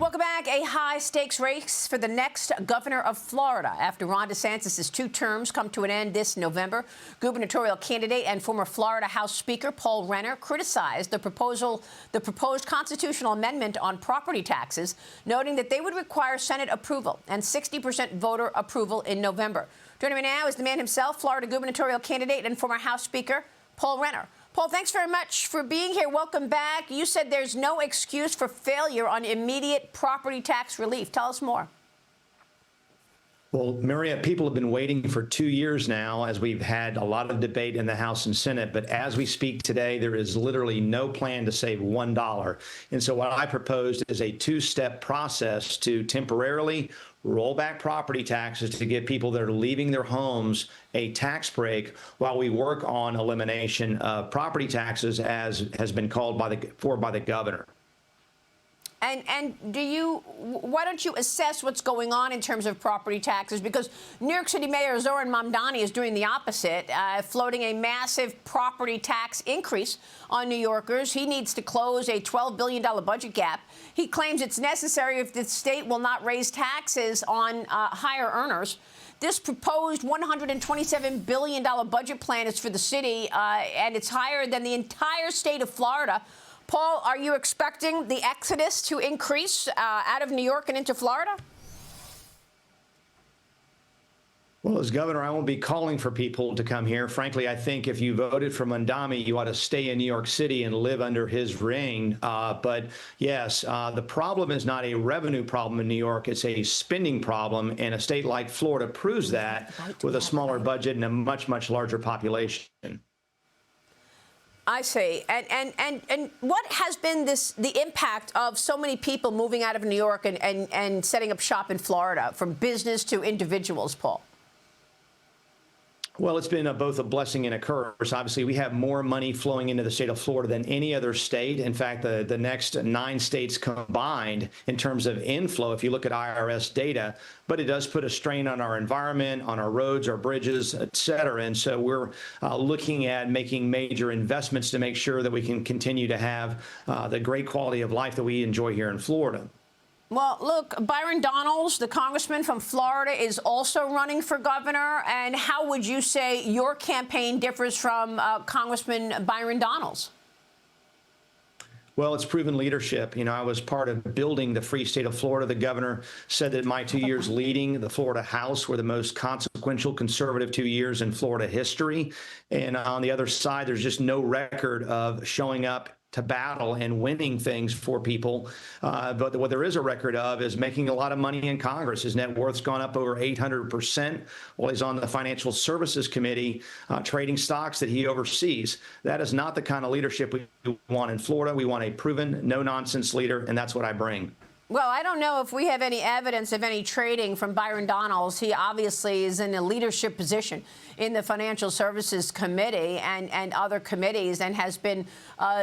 Welcome back. A high-stakes race for the next governor of Florida. After Ron DeSantis' 2 terms come to an end this November, gubernatorial candidate and former Florida House Speaker Paul Renner criticized the proposed constitutional amendment on property taxes, noting that they would require Senate approval and 60% voter approval in November. Joining me now is the man himself, Florida gubernatorial candidate and former House Speaker Paul Renner. Paul, thanks very much for being here. Welcome back. You said there's no excuse for failure on immediate property tax relief. Tell us more. Well, Maria, people have been waiting for 2 years now as we've had a lot of debate in the House and Senate. But as we speak today, there is literally no plan to save $1. And so what I proposed is a 2-step process to temporarily roll back property taxes to give people that are leaving their homes a tax break while we work on elimination of property taxes, as has been called by the governor. And why don't you assess what's going on in terms of property taxes? Because New York City Mayor Zoran Mamdani is doing the opposite, floating a massive property tax increase on New Yorkers. He needs to close a $12 billion budget gap. He claims it's necessary if the state will not raise taxes on higher earners. This proposed $127 billion budget plan is for the city, and it's higher than the entire state of Florida. Paul, are you expecting the exodus to increase out of New York and into Florida? Well, as governor, I won't be calling for people to come here. Frankly, I think if you voted for Mamdani, you ought to stay in New York City and live under his reign. But yes, the problem is not a revenue problem in New York. It's a spending problem. And a state like Florida proves that with a smaller budget and a much, much larger population. I see. And what has been the impact of so many people moving out of New York and setting up shop in Florida, from business to individuals, Paul? Well, it's been both a blessing and a curse. Obviously, we have more money flowing into the state of Florida than any other state. In fact, the next 9 states combined in terms of inflow, if you look at IRS data, but it does put a strain on our environment, on our roads, our bridges, et cetera. And so we're looking at making major investments to make sure that we can continue to have the great quality of life that we enjoy here in Florida. Well, look, Byron Donalds, the congressman from Florida, is also running for governor. And how would you say your campaign differs from Congressman Byron Donalds? Well, it's proven leadership. You know, I was part of building the free state of Florida. The governor said that my 2 years leading the Florida House were the most consequential conservative 2 years in Florida history. And on the other side, there's just no record of showing up to battle and winning things for people. But what there is a record of is making a lot of money in Congress. His net worth's gone up over 800% while he's on the Financial Services Committee, trading stocks that he oversees. That is not the kind of leadership we want in Florida. We want a proven, no-nonsense leader, and that's what I bring. Well, I don't know if we have any evidence of any trading from Byron Donalds. He obviously is in a leadership position in the Financial Services Committee and other committees, and has been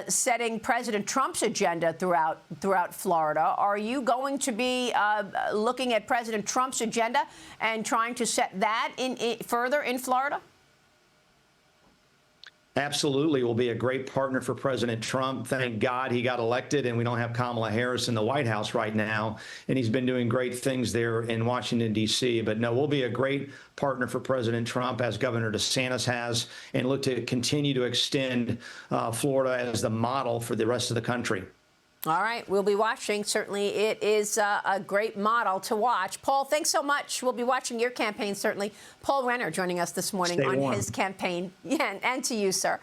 setting President Trump's agenda throughout Florida. Are you going to be looking at President Trump's agenda and trying to set that further in Florida? Absolutely. Will be a great partner for President Trump. Thank God he got elected and we don't have Kamala Harris in the White House right now. And he's been doing great things there in Washington, D.C. But no, we'll be a great partner for President Trump, as Governor DeSantis has, and look to continue to extend Florida as the model for the rest of the country. All right. We'll be watching. Certainly, it is a great model to watch. Paul, thanks so much. We'll be watching your campaign, certainly. Paul Renner joining us this morning on his campaign. Yeah, and to you, sir.